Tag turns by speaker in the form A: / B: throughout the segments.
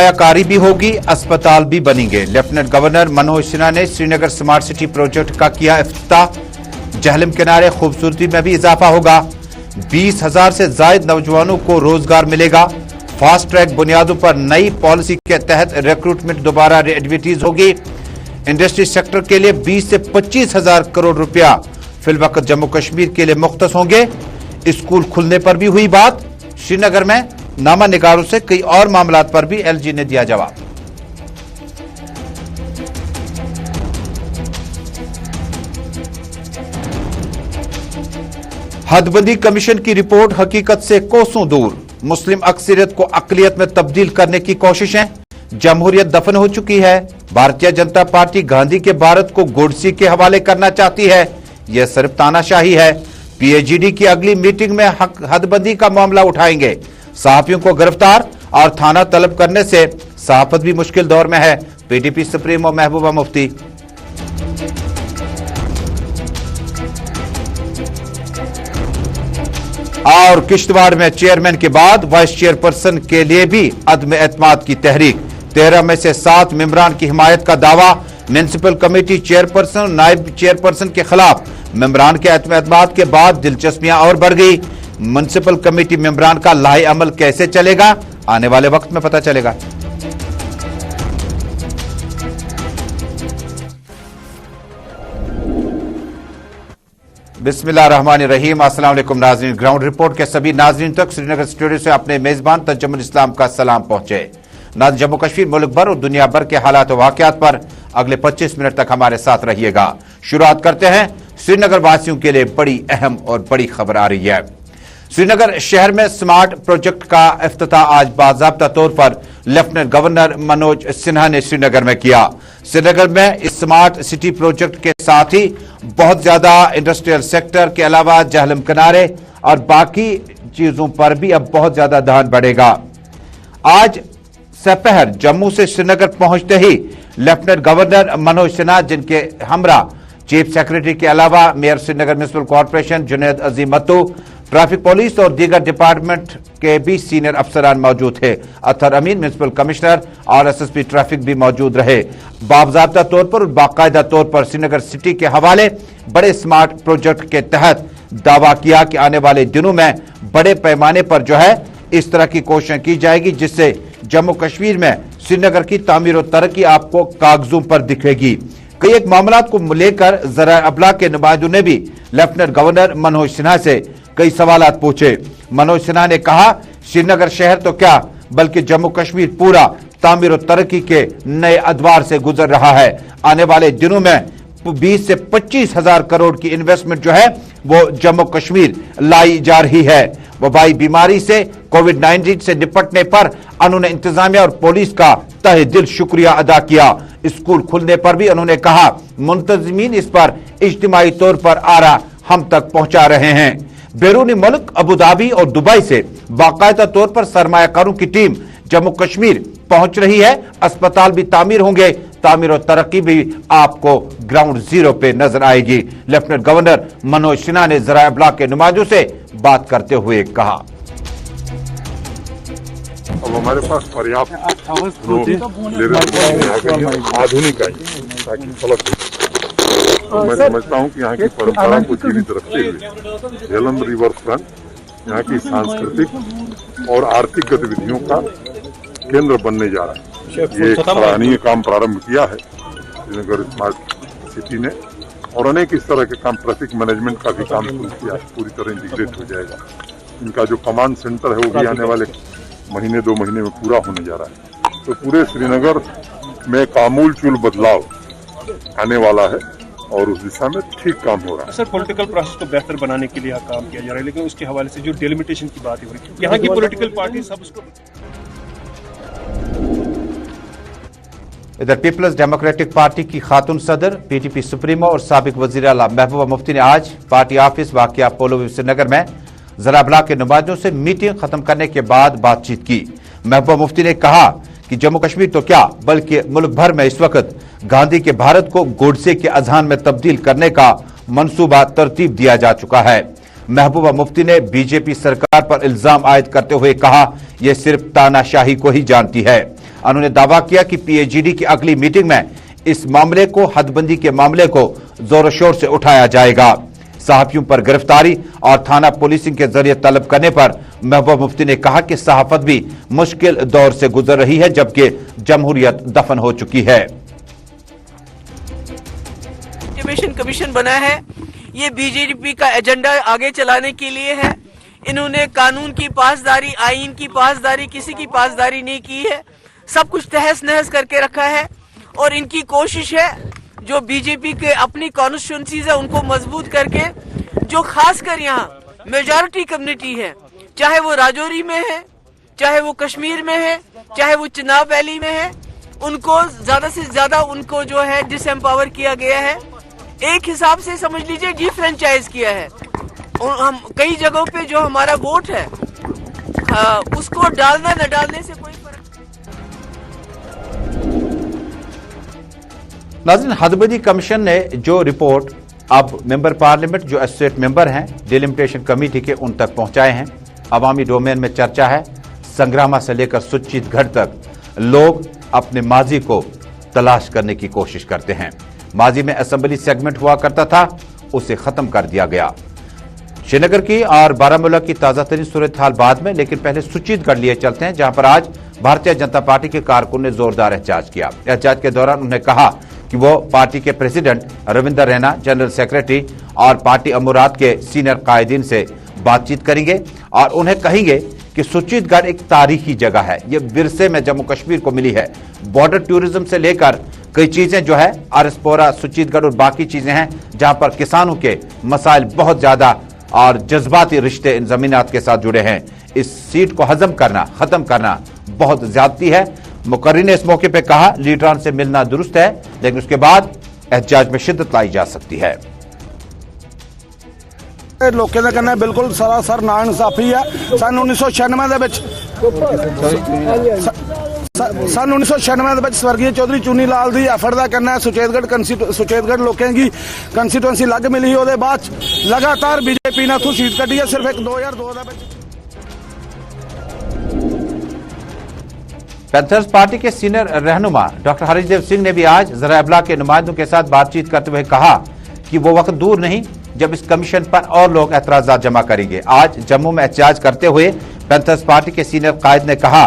A: सरमायाकारी भी होगी, अस्पताल भी बनेंगे। लेफ्टिनेंट गवर्नर मनोज सिन्हा ने श्रीनगर स्मार्ट सिटी प्रोजेक्ट का किया इफ्तिताह। जहलम किनारे खूबसूरती में भी इजाफा होगा। 20,000 से ज्यादा नौजवानों को रोजगार मिलेगा। फास्ट ट्रैक बुनियादों पर नई पॉलिसी के तहत रिक्रूटमेंट दोबारा रिएडवर्टाइज होगी। इंडस्ट्री सेक्टर के लिए 20 से 25,000 करोड़ रुपया फिलवक्त जम्मू कश्मीर के लिए मुख्तस होंगे। स्कूल खुलने पर भी हुई बात। श्रीनगर में नामा निगारों से कई और मामलात पर भी एलजी ने दिया जवाब। हदबंदी कमीशन की रिपोर्ट हकीकत से कोसों दूर। मुस्लिम अक्सरियत को अकलियत में तब्दील करने की कोशिशें। जमहूरियत दफन हो चुकी है। भारतीय जनता पार्टी गांधी के भारत को गोडसे के हवाले करना चाहती है। यह सिर्फ तानाशाही है। पीएचडी की अगली मीटिंग में हदबंदी का मामला उठाएंगे। सहाफियों को गिरफ्तार और थाना तलब करने से सहाफत भी मुश्किल दौर में है। PDP supremo Mehbooba Mufti. और किश्तवाड़ में चेयरमैन के बाद वाइस चेयरपर्सन के लिए भी अदम एतमाद की तहरीक। 13 में से 7 मेंबरान की हिमायत का दावा। म्युनिसिपल कमेटी चेयरपर्सन और नायब चेयरपर्सन के खिलाफ मेंबरान के अदम एतमाद के बाद दिलचस्पियां और बढ़ गई। म्युनिसिपल कमेटी मेंबरान का लाहे अमल कैसे चलेगा, आने वाले वक्त में पता चलेगा। बिस्मिल्लाहिर्रहमानिर्रहीम। अस्सलाम वालेकुम नाज़रीन। ग्राउंड रिपोर्ट के सभी नाज़रीन तक श्रीनगर स्टूडियो से अपने मेजबान तंजुमुल इस्लाम का सलाम पहुंचे। नाज़रीन, जम्मू कश्मीर, मुल्क भर और दुनिया भर के हालात और वाक़यात पर अगले 25 मिनट तक हमारे साथ रहिएगा। शुरुआत करते हैं। श्रीनगर वासियों के लिए बड़ी अहम और बड़ी खबर आ रही है। श्रीनगर शहर में स्मार्ट प्रोजेक्ट का इफ्तिताह आज बाज़ाब्ता तौर पर लेफ्टिनेंट गवर्नर मनोज सिन्हा ने श्रीनगर में किया। श्रीनगर में इस स्मार्ट सिटी प्रोजेक्ट के साथ ही बहुत ज्यादा इंडस्ट्रियल सेक्टर के अलावा जहलम किनारे और बाकी चीजों पर भी अब बहुत ज्यादा ध्यान बढ़ेगा। आज सपहर जम्मू से श्रीनगर पहुंचते ही लेफ्टिनेंट गवर्नर मनोज सिन्हा, जिनके हमरा चीफ सेक्रेटरी के अलावा mayor Srinagar municipal corporation Junaid Azim Mattu, traffic police और दीगर डिपार्टमेंट के भी सीनियर अफसरान मौजूद थे। अतहर अमीन म्युनिसिपल कमिश्नर और एसएसपी ट्रैफिक भी मौजूद रहे। बाकायदा तौर पर और बाकायदा तौर पर श्रीनगर सिटी के हवाले बड़े स्मार्ट प्रोजेक्ट के तहत दावा किया कि आने वाले दिनों में बड़े पैमाने पर जो है इस तरह की कोशिशें की जाएगी जिससे जम्मू कश्मीर में श्रीनगर की तामीर और तरक्की आपको कागजों पर दिखेगी। कई एक मामला को लेकर ज़राए अबलाग के नुमाइंदों ने भी लेफ्टिनेंट गवर्नर मनोज सिन्हा से कई सवालात पूछे। मनोज सिन्हा ने कहा, श्रीनगर शहर तो क्या बल्कि जम्मू कश्मीर पूरा तामीर और तरक्की के नए अदवार से गुजर रहा है। आने वाले दिनों में 20 से 25,000 करोड़ की इन्वेस्टमेंट जो है वो जम्मू कश्मीर लाई जा रही है। वबाई बीमारी से कोविड-19 से निपटने पर उन्होंने इंतजामिया और पुलिस का तहे दिल शुक्रिया अदा किया। स्कूल खुलने पर भी उन्होंने कहा, मुंतजिमीन इस पर इज्तिमाई तौर पर आरा हम तक पहुंचा रहे हैं। बैरूनी मुल्क अबुधाबी और दुबई से बाकायदा तौर पर सरमायाकारों की टीम जम्मू कश्मीर पहुंच रही है। अस्पताल भी तामीर होंगे। तामीर और तरक्की भी आपको ग्राउंड जीरो पे नजर आएगी। लेफ्टिनेंट गवर्नर मनोज सिन्हा ने ज़राए अबलाग के नुमाइंदों से बात करते हुए कहा,
B: अब हमारे पास पर्याप्त आधुनिक आई ताकि फलक हो। मैं समझता हूँ कि यहाँ की परंपरा को जीवित रखते हुए झेलम रिवर फ्रंट यहाँ की सांस्कृतिक और आर्थिक गतिविधियों का केंद्र बनने जा रहा है। ये एक सराहनीय काम प्रारंभ किया है श्रीनगर स्मार्ट सिटी ने और अनेक इस तरह के काम, ट्रैफिक मैनेजमेंट का भी काम शुरू किया है, पूरी तरह इंटीग्रेट हो जाएगा। इनका जो कमांड सेंटर है वो भी आने वाले महीने 2 महीने में पूरा होने जा रहा है। तो पूरे श्रीनगर में आमूल चूल बदलाव आने वाला है और उस दिशा में ठीक काम हो रहा है।
C: सर, पॉलिटिकल प्रोसेस को बेहतर बनाने के लिए काम किया जा रहा है, लेकिन उसके हवाले से जो डिलिमिटेशन की बात हो रही है, यहाँ की पॉलिटिकल पार्टी सब उसको।
A: इधर पीपल्स डेमोक्रेटिक पार्टी की खातून सदर, पीटीपी सुप्रीमो और साबिक वजीर आला महबूबा मुफ्ती ने आज पार्टी ऑफिस वाक़िया पोलो श्रीनगर में ज़राए अबलाग के नुमाइंदों से मीटिंग खत्म करने के बाद बातचीत की। महबूबा मुफ्ती ने कहा कि जम्मू कश्मीर तो क्या बल्कि मुल्क भर में इस वक्त गांधी के भारत को गोडसे के अजहान में तब्दील करने का मंसूबा तरतीब दिया जा चुका है। महबूबा मुफ्ती ने बीजेपी सरकार पर इल्जाम आयद करते हुए कहा, यह सिर्फ तानाशाही को ही जानती है। उन्होंने दावा किया कि पीएजीडी की अगली मीटिंग में इस मामले को, हदबंदी के मामले को जोर शोर से उठाया जाएगा। सहाफियों पर गिरफ्तारी और थाना पुलिसिंग के जरिए तलब करने पर महबूबा मुफ्ती ने कहा कि सहाफत भी मुश्किल दौर से गुजर रही है, जबकि जमहूरियत दफन हो चुकी है।
D: कमीशन बना है, ये बीजेपी का एजेंडा आगे चलाने के लिए है। इन्होंने कानून की पासदारी, आईन की पासदारी, किसी की पासदारी नहीं की है। सब कुछ तहस नहस करके रखा है और इनकी कोशिश है जो बीजेपी के अपनी कॉन्स्टिट्यूंसीज है उनको मजबूत करके, जो खासकर यहाँ मेजॉरिटी कम्युनिटी है, चाहे वो राजौरी में है, चाहे वो कश्मीर में है, चाहे वो चिनाब वैली में है, उनको ज्यादा से ज्यादा उनको जो है डिसएम्पावर किया गया है। एक हिसाब से समझ लीजिए डिफ्रेंचाइज किया है। और हम कई जगहों पे जो हमारा वोट है उसको डालना न डालने से कोई फर्क।
A: नाज़रीन, हदबंदी कमीशन ने जो रिपोर्ट अब मेंबर पार्लियामेंट जो एसोसिएट मेंबर हैं डिलिमिटेशन कमेटी के उन तक पहुंचाए हैं। अवामी डोमेन में चर्चा है। संग्रामा से लेकर सुचितगढ़ तक लोग अपने माजी को तलाश करने की कोशिश करते हैं। माजी में असेंबली सेगमेंट हुआ करता था, उसे खत्म कर दिया गया। श्रीनगर की और बारामूला की ताजा तरीन सूरत हाल बाद में, लेकिन पहले सुचितगढ़ लिए चलते हैं, जहां पर आज भारतीय जनता पार्टी के कारकुन ने जोरदार एहतजाज किया। एहतजाज के दौरान उन्होंने कहा कि वो पार्टी के president Ravinder Raina, general secretary और पार्टी अमूरात के सीनियर कायदीन से बातचीत करेंगे और उन्हें कहेंगे कि सुचितगढ़ एक तारीखी जगह है। ये विरसे में जम्मू कश्मीर को मिली है। बॉर्डर टूरिज्म से लेकर कई चीजें जो है आरएसपोरा, सुचितगढ़ और बाकी चीजें हैं जहां पर किसानों के मसाइल बहुत ज्यादा और जज्बाती रिश्ते इन जमीनात के साथ जुड़े हैं। इस सीट को हजम करना, खत्म करना बहुत ज्यादती है। मुकर्री ने इस मौके पर कहा लीडरान से मिलना दुरुस्त है, लेकिन उसके बाद एहतजाज में शिद्दत लाई जा सकती है।
E: लोकें दा कहना बिल्कुल सरासर नाइंसाफी है। सन 1996 दे विच सन 1996 दे विच स्वर्गीय चौधरी चूनी लाल दी एफर्ट दा कहना है सुचेतगढ़ लोकें की कंस्टिट्यूएंसी लग मिली, ओदे बाद लगातार बीजेपी ने इत्थों सीट कड्ढी है। सिर्फ एक 2002 दे विच
A: पैंथर्स पार्टी के सीनियर रहनुमा डॉक्टर हरीशदेव सिंह ने भी आज ज़राए इब्लाग के नुमाइंदों के साथ बातचीत करते हुए कहा कि वो वक्त दूर नहीं जब इस कमीशन पर और लोग एतराजात जमा करेंगे। आज जम्मू में एहतजाज करते हुए पैंथर्स पार्टी के सीनियर कायद ने कहा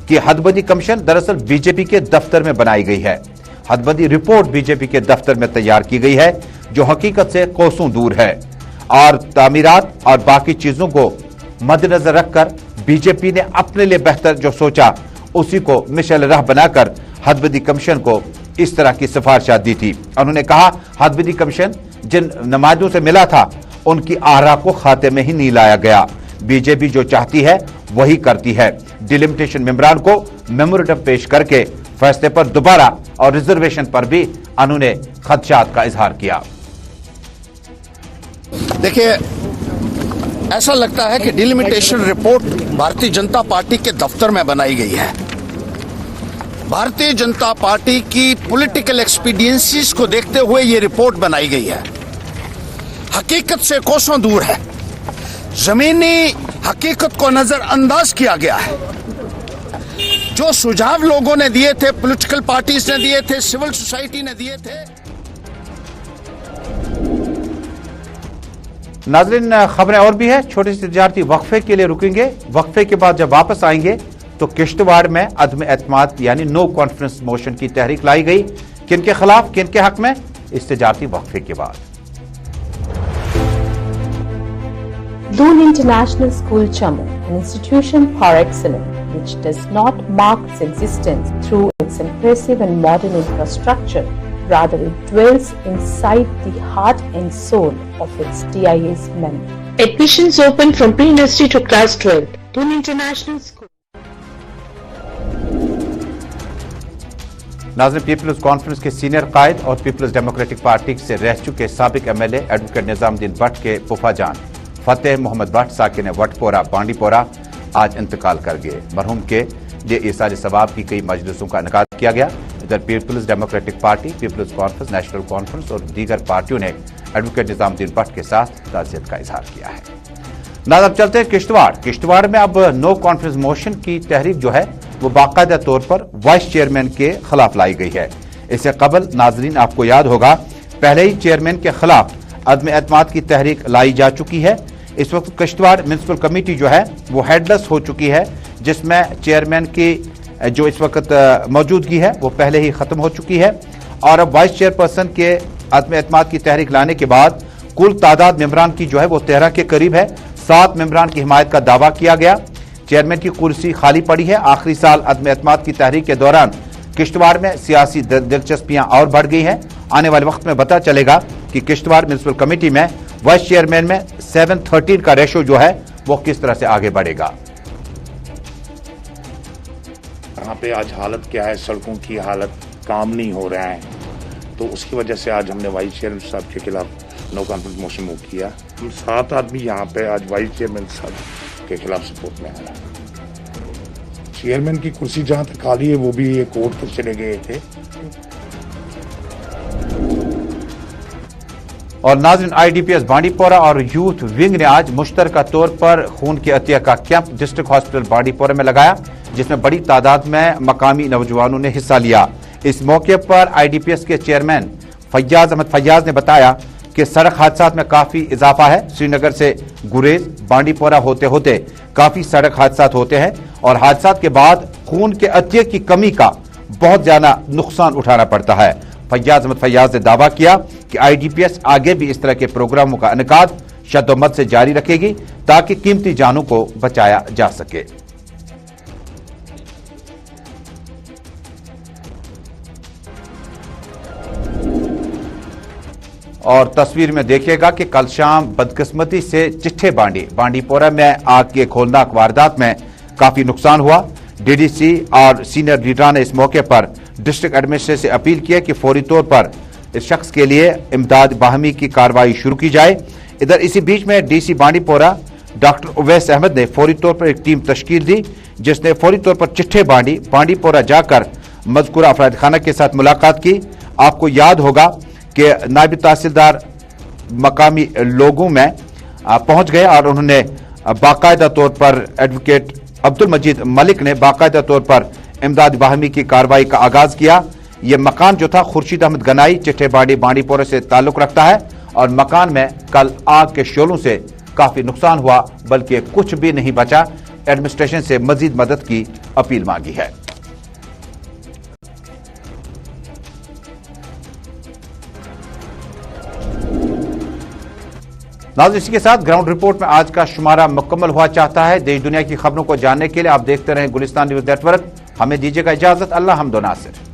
A: कि हदबंदी कमीशन दरअसल बीजेपी के दफ्तर में बनाई गई है। हदबंदी रिपोर्ट बीजेपी के दफ्तर में तैयार की गई है जो हकीकत से कोसों दूर है और तामीरात और बाकी चीजों को मद्देनजर रखकर बीजेपी ने अपने लिए बेहतर जो सोचा उसी को मिशल राह बनाकर हदबंदी कमीशन को इस तरह की सिफारिशात दी थी। उन्होंने कहा हदबंदी कमीशन जिन नुमाइंदों से मिला था उनकी आरा को खाते में ही नहीं लाया गया। बीजेपी जो चाहती है वही करती है। डिलिमिटेशन मेंबरान को मेमोरेंडम पेश करके फैसले पर दोबारा और रिजर्वेशन पर भी उन्होंने खदशात का इजहार किया।
F: देखिए, ऐसा लगता है कि delimitation report Bharatiya Janata party के दफ्तर में बनाई गई है। भारतीय जनता पार्टी की पॉलिटिकल एक्सपीडियंसीज को देखते हुए ये रिपोर्ट बनाई गई है। हकीकत से कोसों दूर है। जमीनी हकीकत को नजरअंदाज किया गया है। जो सुझाव लोगों ने दिए थे, पॉलिटिकल पार्टीज ने दिए थे, सिविल सोसाइटी ने दिए थे।
A: नाज़रीन, खबरें और भी है। छोटे से तिजारती वक्फे के लिए रुकेंगे। वक्फे के बाद जब वापस आएंगे तो किश्तवाड़ में अदम एतमाद यानी नो कॉन्फ्रेंस मोशन की तहरीक लाई गई। किन के खिलाफ, किन के हक में, इस तिजारती वक्फे के बाद।
G: Doon International School Jammu, an institution par excellence which does not mark its existence through its impressive and modern infrastructure, rather it dwells inside the heart and soul of its DIA's members.
H: Admissions open from pre-nursery to class 12. Doon International School.
A: नाज़रीन, peoples conference के senior कायद और peoples Democratic party से रह चुके साबिक MLA advocate Nizamuddin Bhatt के फूफाजान फतेह मोहम्मद भट्ट साकिन वटपोरा बांडीपोरा आज इंतकाल कर गए। मरहूम के लिए इसारे सवाब की कई मजलिसों का इनेकाद किया गया। इधर पीपल्स डेमोक्रेटिक पार्टी, पीपल्स कॉन्फ्रेंस, नेशनल कॉन्फ्रेंस और दीगर पार्टियों ने एडवोकेट निजामुद्दीन भट्ट के साथ ताज़ियत का इजहार किया है। नाज़रीन, अब चलते हैं किश्तवाड़ में अब नो कॉन्फ्रेंस मोशन की तहरीक जो है वो बाकायदा तौर पर वाइस चेयरमैन के खिलाफ लाई गई है। इससे कबल नाजरीन आपको याद होगा पहले ही चेयरमैन के खिलाफ अदम एतमाद की तहरीक लाई जा चुकी है। इस वक्त किश्तवाड़ म्युनिसिपल कमेटी जो है वो हेडलेस हो चुकी है, जिसमें चेयरमैन की जो इस वक्त मौजूदगी है वो पहले ही खत्म हो चुकी है और अब वाइस चेयरपर्सन के अदम एतमाद की तहरीक लाने के बाद कुल तादाद मेंबरान की जो है वो 13 के करीब है। 7 मेंबरान की हिमायत का दावा किया गया। चेयरमैन की कुर्सी खाली पड़ी है। आखिरी साल अदम एतमाद की तहरीक के दौरान किश्तवाड़ में सियासी दिलचस्पियां और बढ़ गई हैं। आने वाले वक्त में पता चलेगा कि किश्तवाड़ म्युनिसिपल कमेटी में वाइस चेयरमैन में 7-13 का रेशो जो है वो किस तरह से आगे बढ़ेगा।
I: यहाँ पे आज हालत क्या है, सड़कों की हालत, काम नहीं हो रहा है, तो उसकी वजह से आज हमने वाइस चेयरमैन साहब के खिलाफ नो कॉन्फिडेंस मोशन मूव किया। हम 7 आदमी यहाँ पे आज वाइस चेयरमैन साहब के खिलाफ सपोर्ट में आया। चेयरमैन की कुर्सी जहाँ तक खाली है वो भी ये कोर्ट तक चले गए थे।
A: और नाज़रीन, IDPS बांडीपोरा और यूथ विंग ने आज मुश्तरका तौर पर खून के अतिया का कैंप डिस्ट्रिक्ट हॉस्पिटल बांडीपोरा में लगाया, जिसमें बड़ी तादाद में मकामी नौजवानों ने हिस्सा लिया। इस मौके पर IDPS के चेयरमैन फैयाज अहमद फैयाज ने बताया कि सड़क हादसात में काफी इजाफा है। श्रीनगर से गुरेज बांडीपोरा होते होते काफी सड़क हादसात होते हैं और हादसात के बाद खून के अतिये की कमी का बहुत ज्यादा नुकसान उठाना पड़ता है। फैयाज अहमद फैयाज ने दावा किया कि IDPS आगे भी इस तरह के प्रोग्रामों का इनेकाद शद्दोमत से जारी रखेगी ताकि कीमती जानों को बचाया जा सके। और तस्वीर में देखिएगा कि कल शाम बदकिस्मती से चिट्ठे बांडीपोरा में आग के खोलनाक वारदात में काफी नुकसान हुआ। DDC और सीनियर लीडरान ने इस मौके पर डिस्ट्रिक्ट एडमिनिस्ट्रेशन से अपील की कि फौरी तौर पर इस शख्स के लिए इमदाद बाहमी की कार्रवाई शुरू की जाए। इधर इसी बीच में DC बांडीपोरा डॉक्टर उवैस अहमद ने फौरी तौर पर एक टीम तश्कील दी, जिसने फौरी तौर पर चिट्ठे बांडीपोरा जाकर मज़कूरा अफराद खाना के साथ मुलाकात की। आपको याद होगा कि नायब तहसीलदार मकामी लोगों में पहुंच गए और उन्होंने बाकायदा तौर पर एडवोकेट अब्दुल मजीद मलिक ने बाकायदा तौर पर इमदाद बाहमी की कार्रवाई का आगाज किया। यह मकान जो था खुर्शीद अहमद गनाई चिट्ठे बांडीपोरा से ताल्लुक रखता है और मकान में कल आग के शोलों से काफी नुकसान हुआ, बल्कि कुछ भी नहीं बचा। एडमिनिस्ट्रेशन से मजीद मदद की अपील मांगी है। नाज़रीन, इसी के साथ ग्राउंड रिपोर्ट में आज का शुमारा मुकम्मल हुआ चाहता है। देश दुनिया की खबरों को जानने के लिए आप देखते रहें गुलिस्तान न्यूज नेटवर्क। हमें दीजिएगा इजाजत। अल्लाह हमदो नासिर।